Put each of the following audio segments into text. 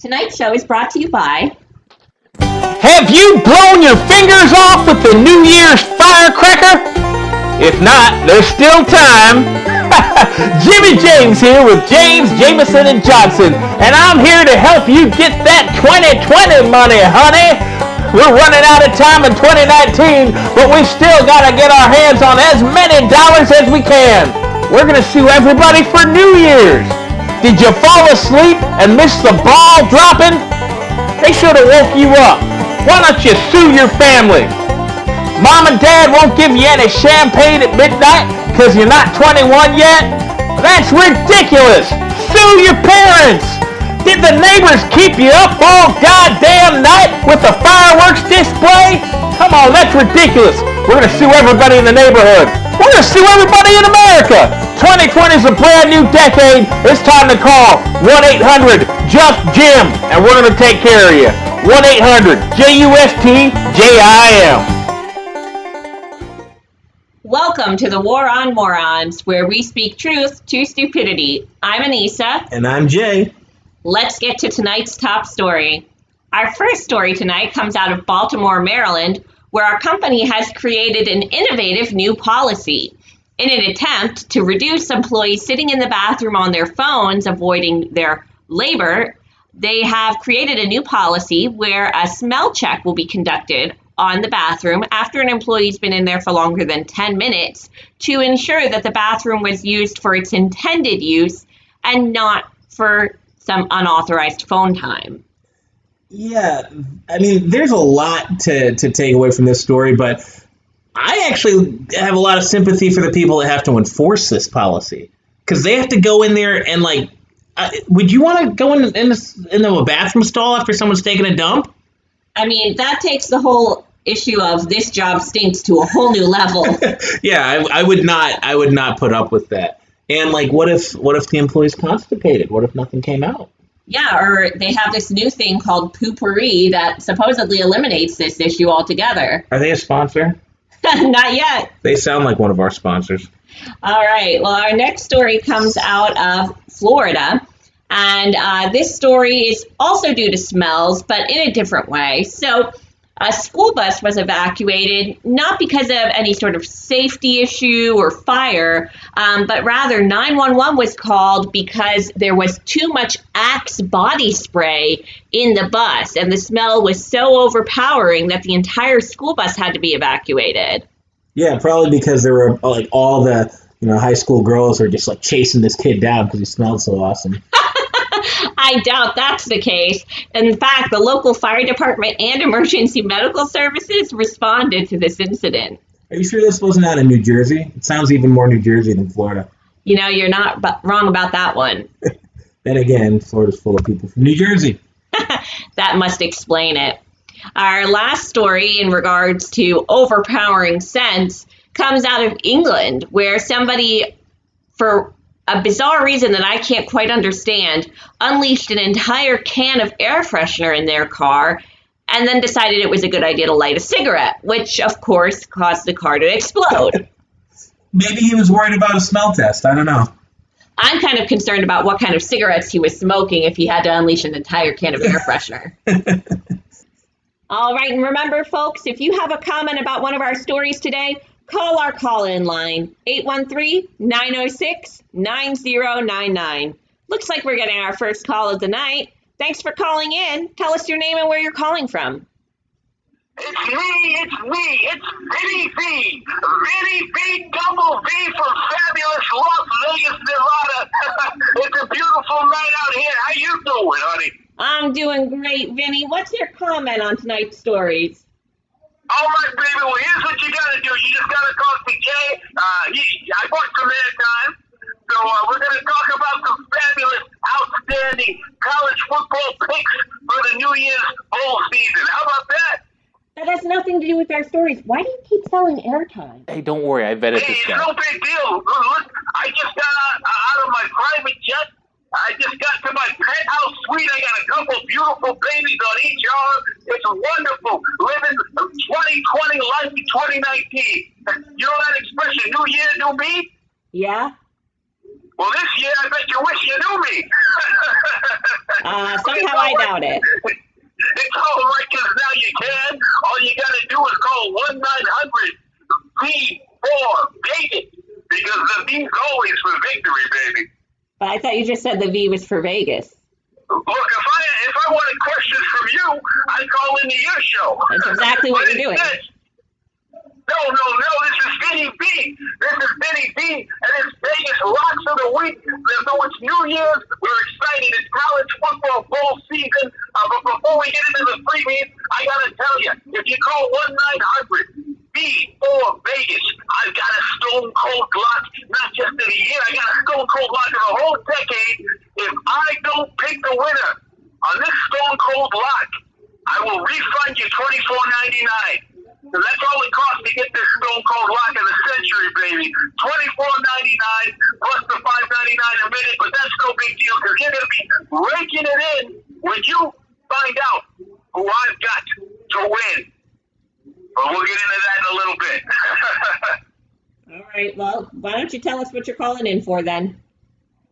Tonight's show is brought to you by... Have you blown your fingers off with the New Year's firecracker? If not, there's still time. Jimmy James here with James, Jameson, and Johnson, and I'm here to help you get that 2020 money, honey. We're running out of time in 2019, but we still gotta get our hands on as many dollars as we can. We're gonna sue everybody for New Year's. Did you fall asleep and miss the ball dropping? They should have woke you up. Why don't you sue your family? Mom and Dad won't give you any champagne at midnight because you're not 21 yet? That's ridiculous! Sue your parents! Did the neighbors keep you up all goddamn night with a fireworks display? Come on, that's ridiculous. We're gonna sue everybody in the neighborhood. We're gonna sue everybody in America. 2020 is a brand new decade. It's time to call 1-800-JUST-JIM and we're gonna take care of you. 1-800-JUST-JIM. Welcome to the War On Morons, where we speak truth to stupidity. I'm Anissa. And I'm Jay. Let's get to tonight's top story. Our first story tonight comes out of Baltimore, Maryland, where our company has created an innovative new policy. In an attempt to reduce employees sitting in the bathroom on their phones, avoiding their labor, they have created a new policy where a smell check will be conducted on the bathroom after an employee's been in there for longer than 10 minutes to ensure that the bathroom was used for its intended use and not for some unauthorized phone time. Yeah, I mean, there's a lot to take away from this story, but I actually have a lot of sympathy for the people that have to enforce this policy because they have to go in there and would you want to go into a bathroom stall after someone's taking a dump? I mean, that takes the whole issue of this job stinks to a whole new level. Yeah, I would not put up with that. And what if the employee's constipated? What if nothing came out? Yeah, or they have this new thing called poopery that supposedly eliminates this issue altogether. Are they a sponsor? Not yet. They sound like one of our sponsors. All right. Well, our next story comes out of Florida. And this story is also due to smells, but in a different way. So a school bus was evacuated, not because of any sort of safety issue or fire, but rather 911 was called because there was too much Axe body spray in the bus. And the smell was so overpowering that the entire school bus had to be evacuated. Yeah, probably because there were all the high school girls are just chasing this kid down because he smelled so awesome. I doubt that's the case. In fact, the local fire department and emergency medical services responded to this incident. Are you sure this wasn't out of New Jersey? It sounds even more New Jersey than Florida. You're not wrong about that one. Then again, Florida's full of people from New Jersey. That must explain it. Our last story in regards to overpowering scents comes out of England, where somebody, for a bizarre reason that I can't quite understand, unleashed an entire can of air freshener in their car and then decided it was a good idea to light a cigarette, which of course caused the car to explode. Maybe he was worried about a smell test. I don't know. I'm kind of concerned about what kind of cigarettes he was smoking if he had to unleash an entire can of air freshener. All right, and remember, folks, if you have a comment about one of our stories today, call our call-in line, 813-906-9099. Looks like we're getting our first call of the night. Thanks for calling in. Tell us your name and where you're calling from. It's me, it's Vinny V. Vinny V, double V for fabulous Las Vegas, Nevada. It's a beautiful night out here. How you doing, honey? I'm doing great, Vinny. What's your comment on tonight's stories? All right, baby. Well, here's what you got to do. You just got to talk to Jay. I bought some airtime. So we're going to talk about some fabulous, outstanding college football picks for the New Year's bowl season. How about that? That has nothing to do with our stories. Why do you keep selling airtime? Hey, don't worry, I vetted this It's guy. no big deal. Look, I just got out of my private jet. I just got to my penthouse suite. I got a couple beautiful babies on each arm. It's wonderful. Living 2020 life in 2019. You know that expression, new year, new me? Yeah? Well, this year, I bet you wish you knew me. Somehow I doubt it. It's all right, because now you can. All you got to do is call 1-900-V4-BAGOT, because the V's always for victory, baby. But I thought you just said the V was for Vegas. Look, if I wanted questions from you, I'd call into your show. That's exactly what you're doing. No, this is Vinny B. This is Vinny B. And it's Vegas Locks of the Week. Though it's New Year's, we're excited. It's college football bowl season. But before we get into the freebies, I got to tell you, if you call 1-900-V4-Vegas, I've got a stone cold lock, not just of the year, I got a stone cold lock of the whole decade. If I don't pick the winner on this stone cold lock, I will refund you $24.99. So that's all it costs to get this stone cold lock of the century, baby. $24.99 plus the $5.99 a minute, but that's no big deal because you're going to be raking it in when you find out who I've got to win. But we'll get into that in a little bit. All right, well, why don't you tell us what you're calling in for then?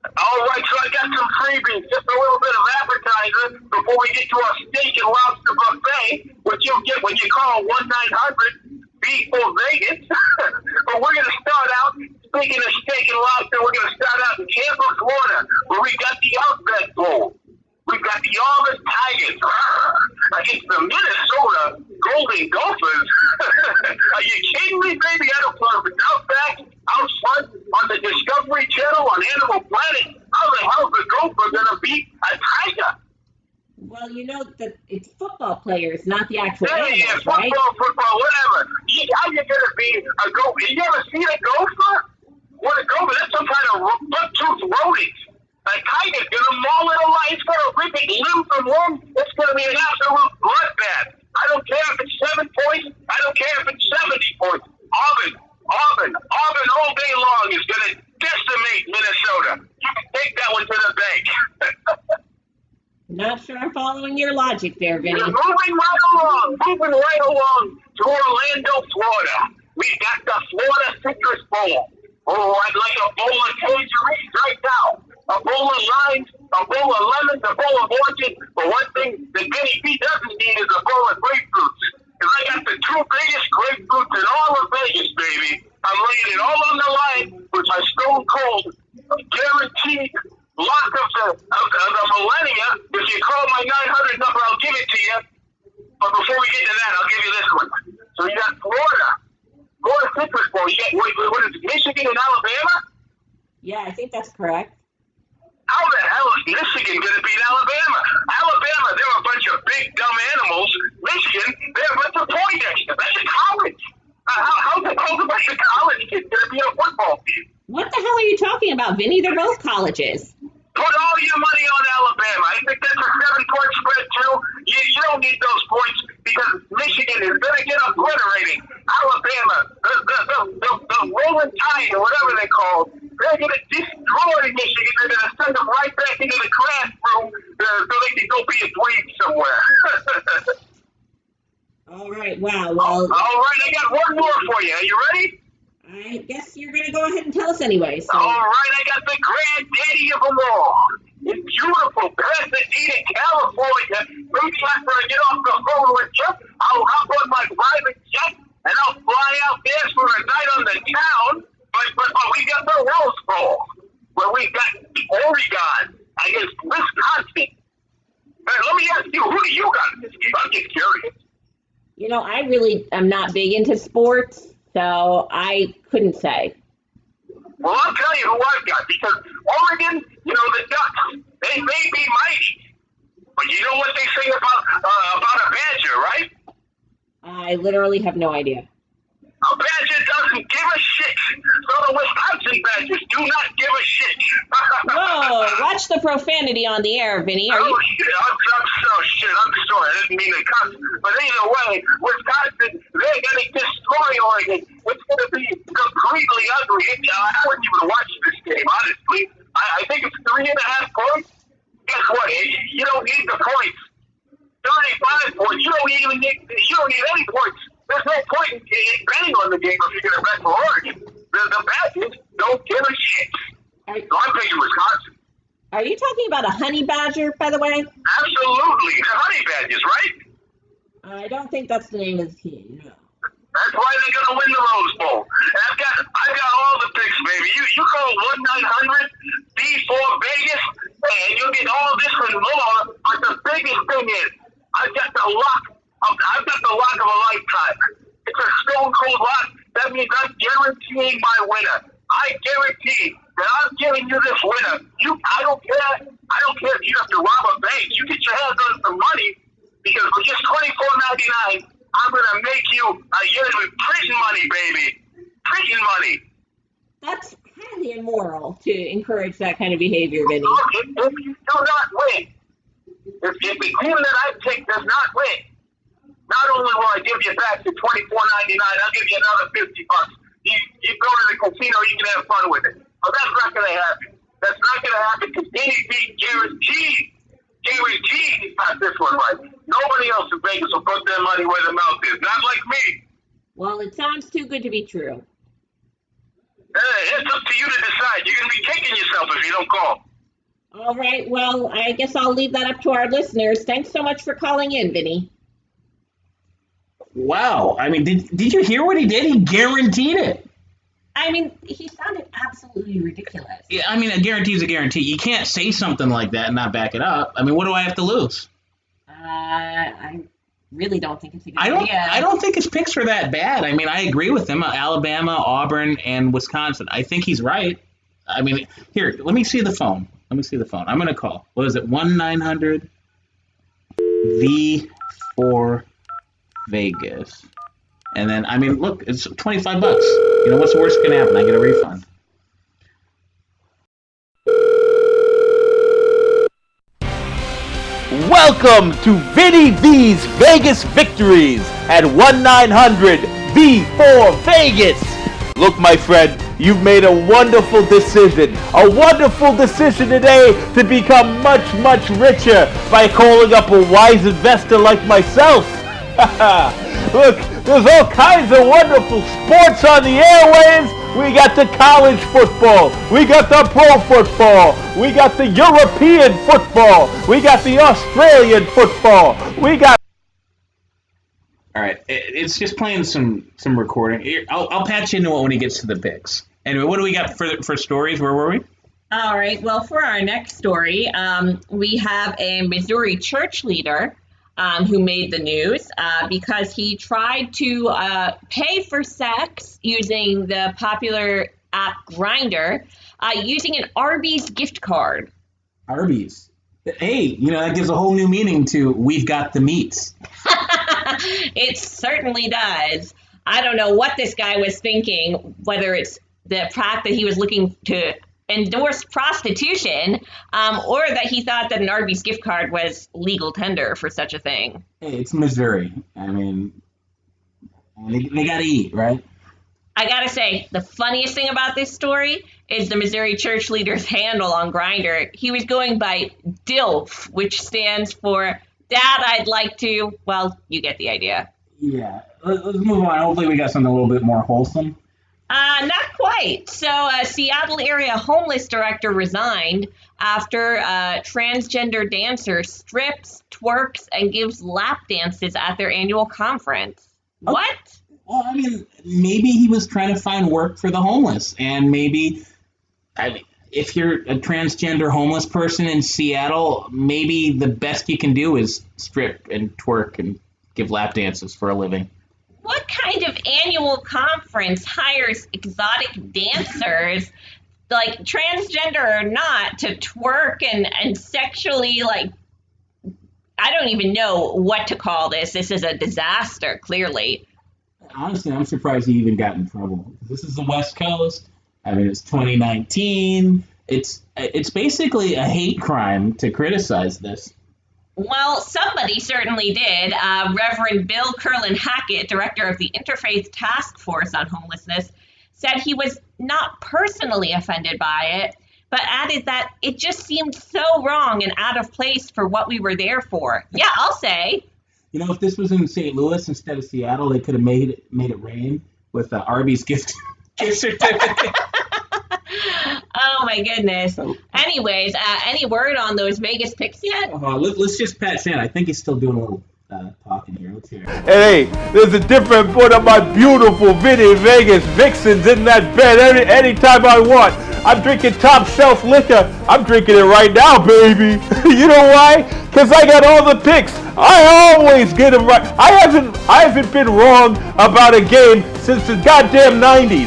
All right, so I got some freebies, just a little bit of appetizer before we get to our steak and lobster buffet, which you'll get when you call 1-900-V4-Vegas. But we're going to start out, speaking of steak and lobster, we're going to start out in Tampa, Florida, where we got the Outback Bowl. We've got the Auburn Tigers against the Minnesota Golden Gophers. Are you kidding me, baby? I don't play with Outback, out front on the Discovery Channel on Animal Planet. How the hell is the Gopher going to beat a tiger? Well, you know that it's football players, not the actual animals, Yeah, football, right? whatever. How you going to be a gopher? You ever seen a gopher? What a gopher? That's some kind of buck-toothed rodent. A tiger's going to maul it alive. It's going to rip it limb from limb. It's going to be an absolute bloodbath. I don't care if it's 7 points. I don't care if it's 70 points. Auburn all day long is going to decimate Minnesota. You can take that one to the bank. Not sure I'm following your logic there, Vinny. Moving right along to Orlando, Florida. We got the Florida Citrus Bowl. Oh, I'd like a bowl of tangerines right now. A bowl of limes, a bowl of lemons, a bowl of oranges. But one thing that Vinny B doesn't need is a bowl of grapefruits. Because I got the 2 biggest grapefruits in all of Vegas, baby. I'm laying it all on the line with my stone cold, guaranteed lock of the millennia. If you call my 900 number, I'll give it to you. But before we get to that, I'll give you this one. So you got Florida Citrus Bowl. You got, what is it, Michigan and Alabama? Yeah, I think that's correct. How the hell is Michigan going to beat Alabama? Alabama, they're a bunch of big, dumb animals. Michigan, they're a bunch of Poindexters. That's a college. How's a bunch of college kids going to be a football team? What the hell are you talking about, Vinny? They're both colleges. Put all your money on Alabama. I think that's a 7-point spread, too. You don't need those points because Michigan is going to get obliterated. Alabama, the Rolling Tide, or whatever they're called, they're going to destroy Michigan. They're going to send them right back into the classroom so they can go be a dweeb somewhere. All right, wow. Well, all right, I got one more for you. Are you ready? I guess you're going to go ahead and tell us anyway. So. All right, I got the granddaddy of them all. In beautiful Pasadena, California. Maybe after I get off the phone with you, I'll hop on my private jet and I'll fly out there for a night on the town. But we got the Rose Bowl, where we got Oregon against Wisconsin. Let me ask you, who do you got in this game? I'm just curious. You know, I really am not big into sports, so I couldn't say. Well, I'll tell you who I've got, because Oregon, the Ducks, they may be mighty, but you know what they say about a badger, right? I literally have no idea. A badger doesn't give a shit. So the Wisconsin Badgers do not give a shit. Whoa, watch the profanity on the air, Vinny. Shit, I'm sorry. I didn't mean to cuss. But either way, Wisconsin, they're going to destroy Oregon. It's going to be completely ugly. I wouldn't even watch this game, honestly. I think it's 3.5 points. Guess what? You don't need the points. 35 points. You don't need any points. There's no point in betting on the game if you're going to bet for Oregon. The Badgers don't give a shit. Are, So I'm taking Wisconsin. are you talking about a honey badger, by the way? Absolutely. The honey badgers, right? I don't think that's the name of the team. No. That's why they're gonna win the Rose Bowl. And I've got all the picks, baby. You call 1-900 B4 Vegas, and you'll get all this and more. But the biggest thing is, I've got the luck. I've got the luck of a lifetime. It's a stone cold luck. That means I'm guaranteeing my winner. I guarantee that I'm giving you this winner. I don't care. I don't care if you have to rob a bank. You get your hands on some money because for just $24.99. I'm gonna make you a year with prison money, baby. Prison money. That's highly immoral to encourage that kind of behavior, Vinny. If you do not win, if the team that I pick does not win, not only will I give you back the $24.99, I'll give you another $50. You go to the casino, you can have fun with it. But that's not gonna happen. That's not gonna happen because anything guaranteed he's got this one right. Nobody else in Vegas will put their money where their mouth is. Not like me. Well, it sounds too good to be true. It's up to you to decide. You're going to be kicking yourself if you don't call. All right, well, I guess I'll leave that up to our listeners. Thanks so much for calling in, Vinny. Wow. I mean, did you hear what he did? He guaranteed it. I mean, he sounded absolutely ridiculous. Yeah, I mean, a guarantee is a guarantee. You can't say something like that and not back it up. I mean, what do I have to lose? I really don't think it's a good idea. I don't think his picks are that bad. I mean, I agree with him. Alabama, Auburn, and Wisconsin. I think he's right. I mean, here, let me see the phone. I'm going to call. What is it? 1-900 V4 Vegas. And then, I mean, look, it's $25. You know, what's the worst that can happen? I get a refund. Welcome to Vinny V's Vegas Victories at 1-900-V4 Vegas. Look, my friend, you've made a wonderful decision. A wonderful decision today to become much, much richer by calling up a wise investor like myself. Look, there's all kinds of wonderful sports on the airwaves. We got the college football. We got the pro football. We got the European football. We got the Australian football. We got... All right, it's just playing some recording. I'll patch you into it when he gets to the picks. Anyway, what do we got for stories? Where were we? All right, well, for our next story, we have a Missouri church leader who made the news because he tried to pay for sex using the popular app Grindr using an Arby's gift card. Arby's. Hey, you know, that gives a whole new meaning to we've got the meats. It certainly does. I don't know what this guy was thinking, whether it's the fact that he was looking to endorse prostitution, or that he thought that an Arby's gift card was legal tender for such a thing. Hey, it's Missouri. I mean, they got to eat, right? I gotta say, the funniest thing about this story is the Missouri church leader's handle on Grindr. He was going by DILF, which stands for Dad, I'd like to... Well, you get the idea. Yeah. Let's move on. Hopefully we got something a little bit more wholesome. Not quite. So, Seattle area homeless director resigned after a transgender dancer strips, twerks, and gives lap dances at their annual conference. Okay. What? Well, I mean, maybe he was trying to find work for the homeless, and maybe, if you're a transgender homeless person in Seattle, maybe the best you can do is strip and twerk and give lap dances for a living. What kind of annual conference hires exotic dancers, like transgender or not, to twerk and sexually, like, I don't even know what to call this. This is a disaster, clearly. Honestly, I'm surprised he even got in trouble. This is the West Coast. I mean, it's 2019. It's basically a hate crime to criticize this. Well, somebody certainly did. Reverend Bill Curlin Hackett, director of the Interfaith Task Force on Homelessness, said he was not personally offended by it, but added that it just seemed so wrong and out of place for what we were there for. Yeah, I'll say. You know, if this was in St. Louis instead of Seattle, they could have made it rain with the Arby's gift certificate. Oh my goodness. Anyways, any word on those Vegas picks yet? Let's just pat Santa. I think he's still doing a little talking here. Let's hear it. Hey, there's a different one of my beautiful Vinny Vegas Vixens in that bed anytime I want. I'm drinking top shelf liquor. I'm drinking it right now, baby. You know why? Because I got all the picks. I always get them right. I haven't been wrong about a game since the goddamn 90s.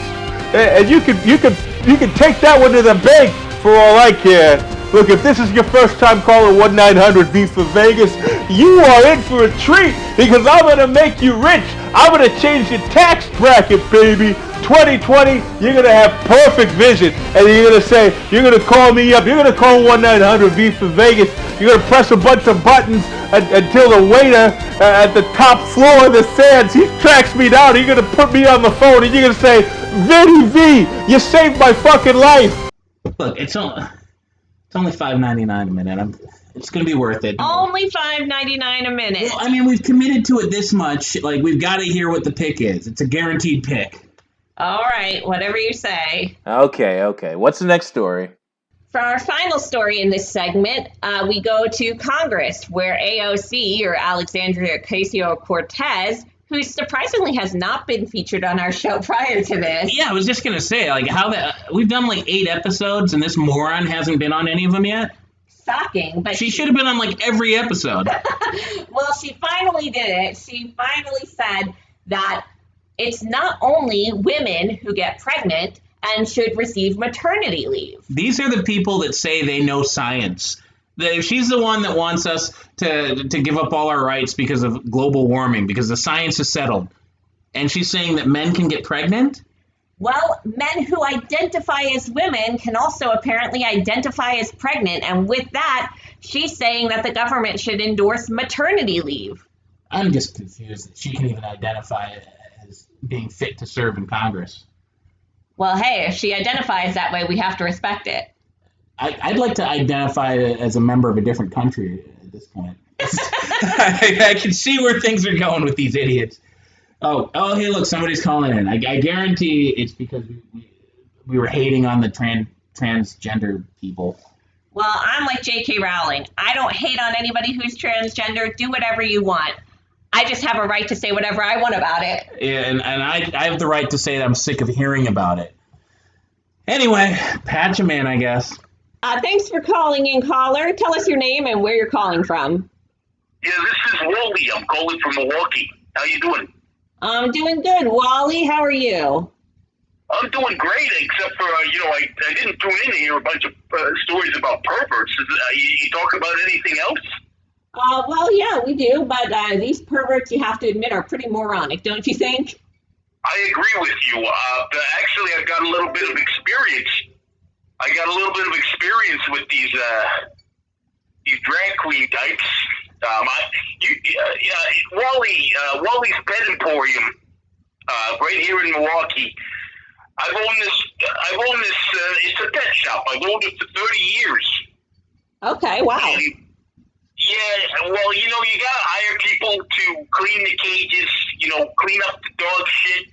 And you can take that one to the bank for all I care. Look, if this is your first time calling 1-900-V for Vegas, you are in for a treat because I'm going to make you rich. I'm going to change your tax bracket, baby. 2020, you're going to have perfect vision. And you're going to say, you're going to call me up. You're going to call 1-900-V for Vegas. You're going to press a bunch of buttons until the waiter at the top floor of the Sands, he tracks me down. You're going to put me on the phone and you're going to say, Vinny V, you saved my fucking life. Look, it's only $5.99 a minute. It's going to be worth it. Only $5.99 a minute. Well, I mean, we've committed to it this much. Like, we've got to hear what the pick is. It's a guaranteed pick. All right, whatever you say. Okay. What's the next story? For our final story in this segment, we go to Congress, where AOC, or Alexandria Ocasio-Cortez, who surprisingly has not been featured on our show prior to this. Yeah, I was just gonna say, like, we've done like 8 episodes, and this moron hasn't been on any of them yet. Shocking, but she should have been on like every episode. Well, she finally did it. She finally said that it's not only women who get pregnant and should receive maternity leave. These are the people that say they know science. She's the one that wants us to give up all our rights because of global warming, because the science is settled. And she's saying that men can get pregnant? Well, men who identify as women can also apparently identify as pregnant. And with that, she's saying that the government should endorse maternity leave. I'm just confused that she can even identify as being fit to serve in Congress. Well, hey, if she identifies that way, we have to respect it. I'd like to identify as a member of a different country at this point. I can see where things are going with these idiots. Oh, hey, look, somebody's calling in. I guarantee it's because we were hating on the transgender people. Well, I'm like J.K. Rowling. I don't hate on anybody who's transgender. Do whatever you want. I just have a right to say whatever I want about it. Yeah, and I have the right to say that I'm sick of hearing about it. Anyway, patch 'em in, I guess. Thanks for calling in, caller. Tell us your name and where you're calling from. Yeah, this is Wally. I'm calling from Milwaukee. How you doing? I'm doing good. Wally, how are you? I'm doing great, except for, I didn't tune in to hear a bunch of stories about perverts. You talk about anything else? Well, yeah, we do, but these perverts, you have to admit, are pretty moronic, don't you think? I agree with you. Actually, I've got a little bit of experience. With these drag queen types. Wally's Pet Emporium, right here in Milwaukee. I've owned this. It's a pet shop. I've owned it for 30 years. Okay, wow. Yeah, well, you gotta hire people to clean the cages. Clean up the dog shit.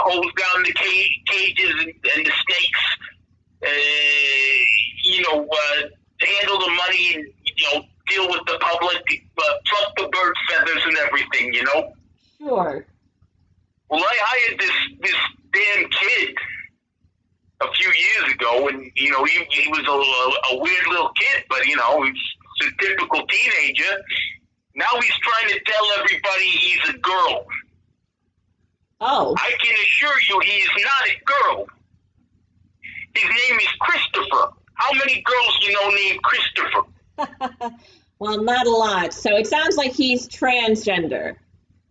Hose down the cages and the snakes. Handle the money and deal with the public. Pluck the bird feathers and everything. Sure. Well, I hired this damn kid a few years ago, and he was a weird little kid, but he's a typical teenager. Now he's trying to tell everybody he's a girl. Oh. I can assure you he is not a girl. His name is Christopher. How many girls named Christopher? Well, not a lot. So it sounds like he's transgender.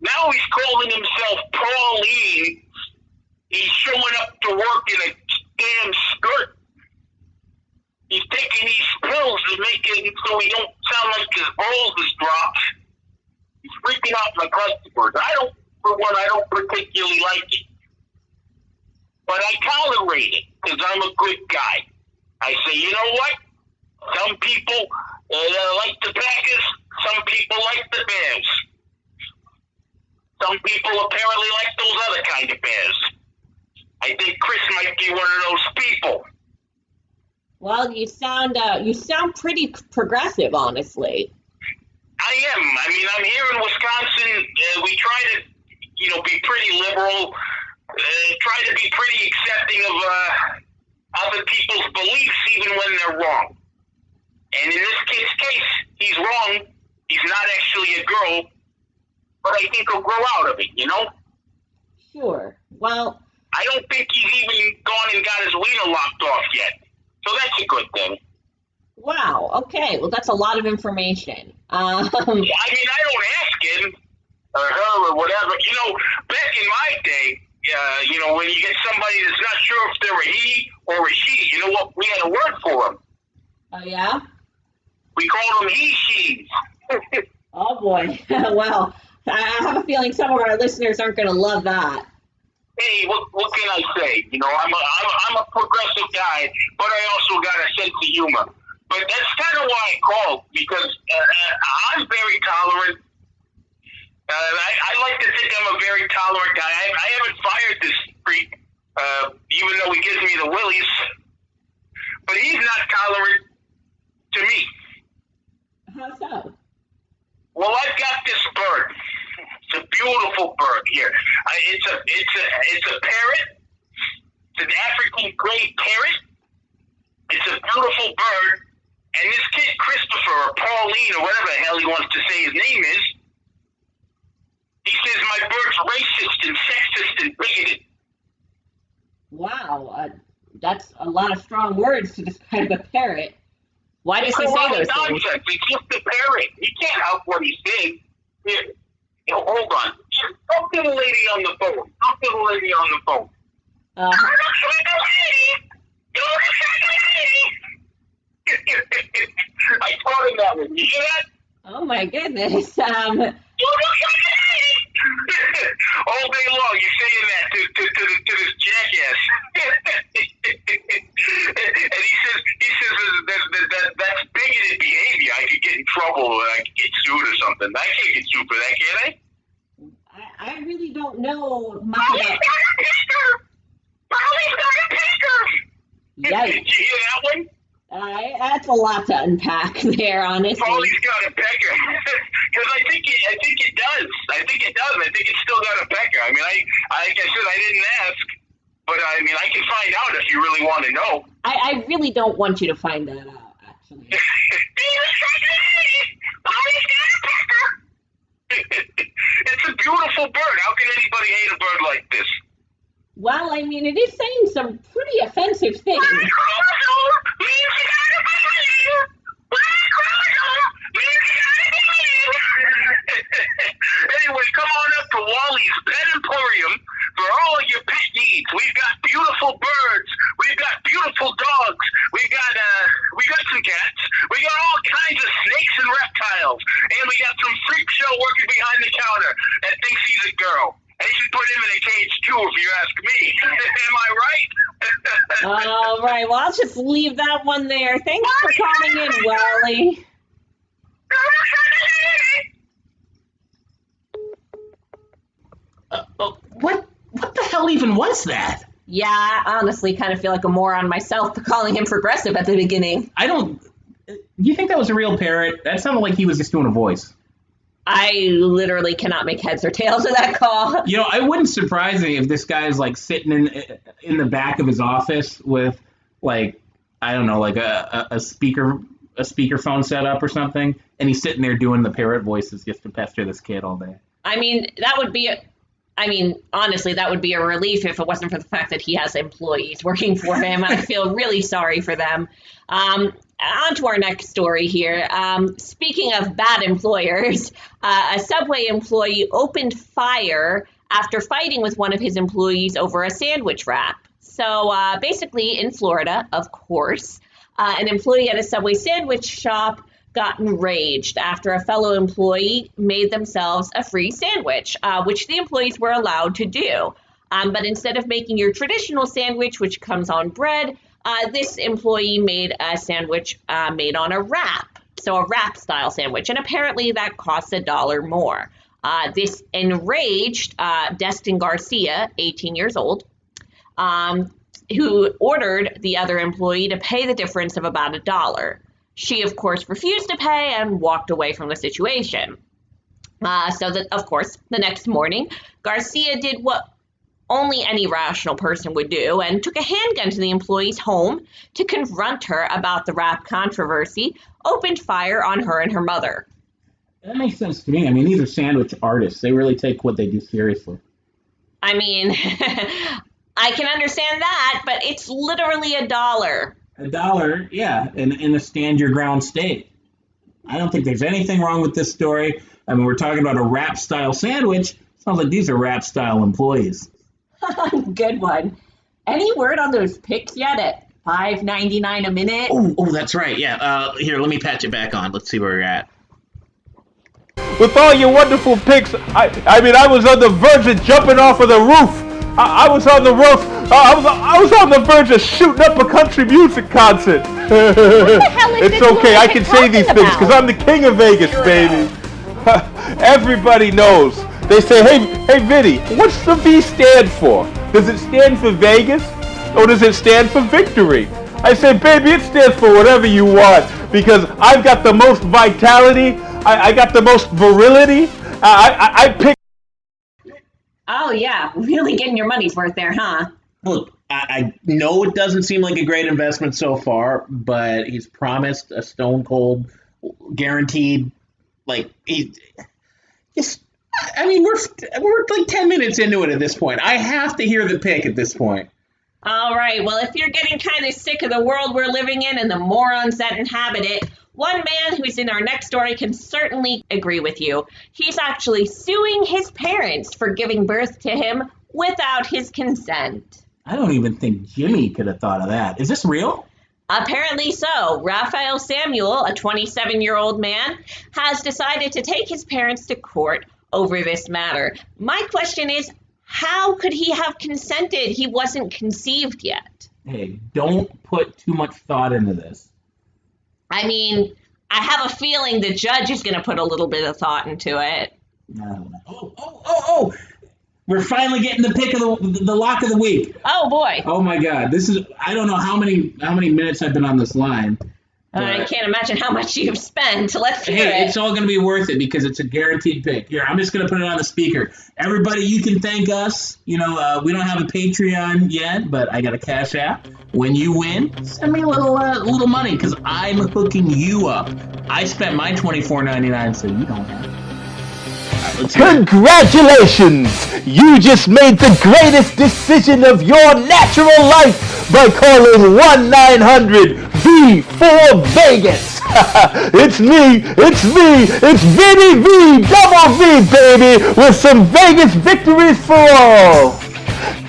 Now he's calling himself Pauline. He's showing up to work in a damn skirt. He's taking these pills to make it so he don't sound like his balls is dropped. He's freaking out my customers. I don't particularly like it. But I tolerate it because I'm a good guy. I say, you know what? Some people like the Packers. Some people like the Bears. Some people apparently like those other kind of bears. I think Chris might be one of those people. Well, you sound pretty progressive, honestly. I am. I mean, I'm here in Wisconsin. We try to, be pretty liberal. Try to be pretty accepting of other people's beliefs, even when they're wrong. And in this kid's case, he's wrong. He's not actually a girl, but I think he'll grow out of it. Sure. Well, I don't think he's even gone and got his wiener lopped off yet. So that's a good thing. wow. Okay. Well, that's a lot of information. I mean, I don't ask him or her or whatever. Back in my day, when you get somebody that's not sure if they're a he or a she, you know what? We had a word for them. Oh yeah. We called them he-she's. Oh boy. Well, I have a feeling some of our listeners aren't going to love that. Hey, what can I say? I'm a progressive guy, but I also got a sense of humor. But that's kind of why I called, because I'm very tolerant. I like to think I'm a very tolerant guy. I haven't fired this freak, even though he gives me the willies. But he's not tolerant to me. How so? Well, I've got this bird. It's a beautiful bird here. It's a parrot. It's an African gray parrot. It's a beautiful bird. And this kid, Christopher or Pauline or whatever the hell he wants to say his name is, he says my bird's racist and sexist and bigoted. Wow. That's a lot of strong words to describe a parrot. Why does he say those things? It's just a parrot. He can't help what he says. Here, hold on. Talk to the lady on the phone. Talk to the lady on the phone. You look like a lady. You look like a lady. I taught him that one. You hear that? Oh my goodness. You look like a lady. All day long, you're saying that to this jackass. And he says that's bigoted behavior. I could get in trouble, or I could get sued or something. I can't get sued for that, can I? I really don't know much Molly's about. got a picker. Molly's got a picker. Yikes. Did you hear that one? That's a lot to unpack there, honestly. Molly's got a pecker. Because I think it does. I think it's still got a pecker. I mean, like I said, I didn't ask, but I mean, I can find out if you really want to know. I really don't want you to find that out, actually. Molly's got a pecker. It's a beautiful bird. How can anybody hate a bird like this? Well, I mean, it is saying some pretty offensive things. Anyway, come on up to Wally's Pet Emporium for all of your pet needs. We've got beautiful birds. We've got beautiful dogs. We got some cats. We got all kinds of snakes and reptiles. And we got some freak show working behind the counter that thinks he's a girl. They should put him in a cage too, if you ask me. Am I right? All right, well, I'll just leave that one there. Thanks for calling in, Wally. What the hell even was that? Yeah, I honestly kind of feel like a moron myself for calling him progressive at the beginning. You think that was a real parrot? That sounded like he was just doing a voice. I literally cannot make heads or tails of that call. I wouldn't surprise me if this guy's like sitting in the back of his office with like, I don't know, like a speakerphone set up or something, and he's sitting there doing the parrot voices just to pester this kid all day. I mean, honestly, that would be a relief if it wasn't for the fact that he has employees working for him. I feel really sorry for them. On to our next story here. Speaking of bad employers, a Subway employee opened fire after fighting with one of his employees over a sandwich wrap. So basically in Florida, of course, an employee at a Subway sandwich shop got enraged after a fellow employee made themselves a free sandwich, which the employees were allowed to do. But instead of making your traditional sandwich, which comes on bread, this employee made a sandwich made on a wrap, so a wrap-style sandwich, and apparently that costs $1 more. This enraged Destin Garcia, 18 years old. who ordered the other employee to pay the difference of about $1. She, of course, refused to pay and walked away from the situation. So that, of course, the next morning, Garcia did what only any rational person would do and took a handgun to the employee's home to confront her about the rap controversy, opened fire on her and her mother. That makes sense to me. I mean, these are sandwich artists. They really take what they do seriously. I mean, I can understand that, but it's literally $1. $1, yeah, in a stand-your-ground state. I don't think there's anything wrong with this story. I mean, we're talking about a rap-style sandwich. Sounds like these are rap-style employees. Good one. Any word on those picks yet at $5.99 a minute? Oh, that's right. Yeah. Here, let me patch it back on. Let's see where we're at. With all your wonderful picks, I mean, I was on the verge of jumping off of the roof. I was on the roof. I was on the verge of shooting up a country music concert. What the hell is it's this okay. I can say talking these things because I'm the king of Vegas, baby. Everybody knows. They say, hey, Vinny, what's the V stand for? Does it stand for Vegas or does it stand for victory? I say, baby, it stands for whatever you want because I've got the most vitality. I got the most virility. I pick. Oh, yeah. Really getting your money's worth there, huh? Look, I know it doesn't seem like a great investment so far, but he's promised a stone cold, guaranteed, like, I mean, we're like 10 minutes into it at this point. I have to hear the pick at this point. All right. Well, if you're getting kind of sick of the world we're living in and the morons that inhabit it, one man who's in our next story can certainly agree with you. He's actually suing his parents for giving birth to him without his consent. I don't even think Jimmy could have thought of that. Is this real? Apparently so. Raphael Samuel, a 27-year-old man, has decided to take his parents to court over this matter. My question is, how could he have consented? He wasn't conceived yet. Hey, don't put too much thought into this. I mean, I have a feeling the judge is going to put a little bit of thought into it. No. Oh! We're finally getting the pick of the lock of the week. Oh boy! Oh my God! This is, I don't know how many minutes I've been on this line. I can't imagine how much you've spent. Let's hear it. It's all going to be worth it because it's a guaranteed pick. Here, I'm just going to put it on the speaker. Everybody, you can thank us. You know, we don't have a Patreon yet, but I got a Cash App. When you win, send me a little money because I'm hooking you up. I spent my $24.99, so you don't have to. Congratulations! You just made the greatest decision of your natural life by calling 1-900-V4-VEGAS. It's Vinny V, double V, baby, with some Vegas victories for all.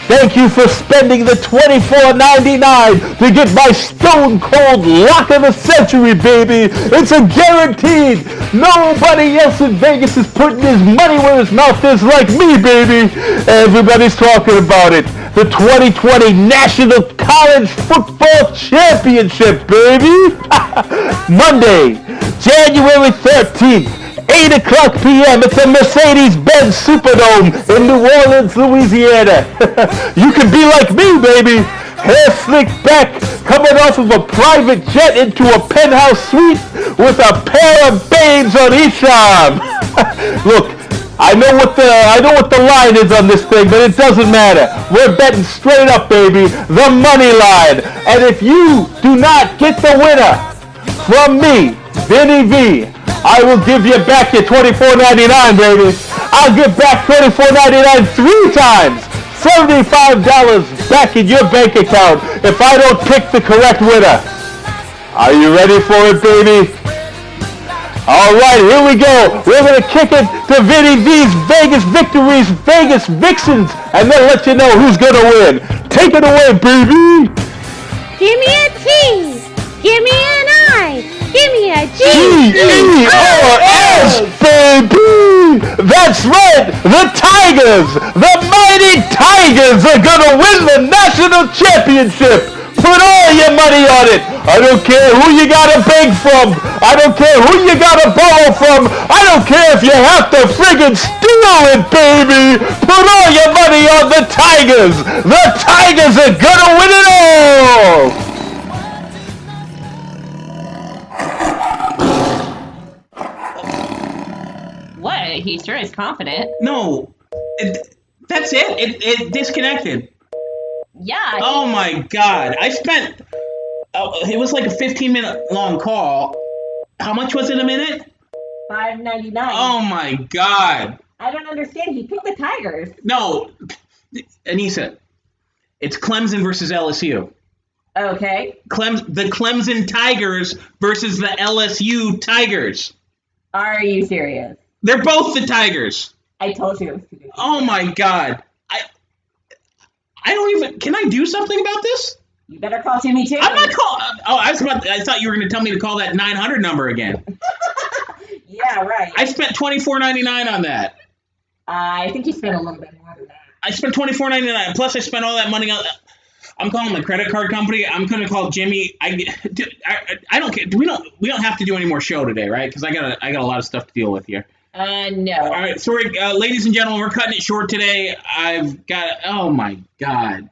Thank you for spending the $24.99 to get my stone cold lock of the century, baby. It's a guaranteed. Nobody else in Vegas is putting his money where his mouth is like me, baby. Everybody's talking about it. The 2020 National College Football Championship, baby. Monday, January 13th. 8 o'clock p.m. It's a Mercedes-Benz Superdome in New Orleans, Louisiana. You can be like me, baby. Hair slicked back, coming off of a private jet into a penthouse suite with a pair of babes on each arm. Look, I know what the line is on this thing, but it doesn't matter. We're betting straight up, baby, the money line. And if you do not get the winner from me, Vinny V, I will give you back your $24.99, baby. I'll give back $24.99 3 times. $75 back in your bank account if I don't pick the correct winner. Are you ready for it, baby? All right, here we go. We're going to kick it to Vinny V's Vegas Victories, Vegas Vixens, and then let you know who's going to win. Take it away, baby. Give me a T. Give me an I. Give me a G-E-R-S, baby! That's right! The Tigers! The mighty Tigers are gonna win the national championship! Put all your money on it! I don't care who you gotta beg from. I don't care who you gotta borrow from. I don't care if you have to friggin' steal it, baby. Put all your money on the Tigers. The Tigers are gonna win it all. What? He sure is confident. No, that's it. It disconnected. Yeah. Oh my god! I spent. It was like a 15-minute long call. How much was it a minute? $5.99. Oh my god! I don't understand. He picked the Tigers. No, Anissa, it's Clemson versus LSU. Okay. The Clemson Tigers versus the LSU Tigers. Are you serious? They're both the Tigers. I told you it was too good. Oh my god! I don't even. Can I do something about this? You better call Jimmy James. I'm not calling. Oh, I thought you were going to tell me to call that 900 number again. Yeah, right. I spent $24.99 on that. I think you spent a little bit more than that. I spent $24.99. Plus, I spent all that money on. I'm calling the credit card company. I'm going to call Jimmy. I don't care. We don't have to do any more show today, right? Because I got a lot of stuff to deal with here. No. All right, sorry, ladies and gentlemen, we're cutting it short today. I've got. Oh my god,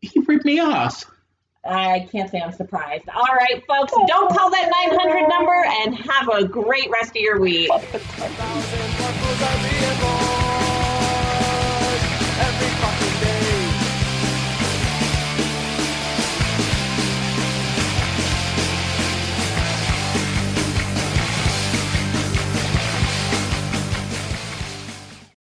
he ripped me off. I can't say I'm surprised. All right, folks, don't call that 900 number and have a great rest of your week.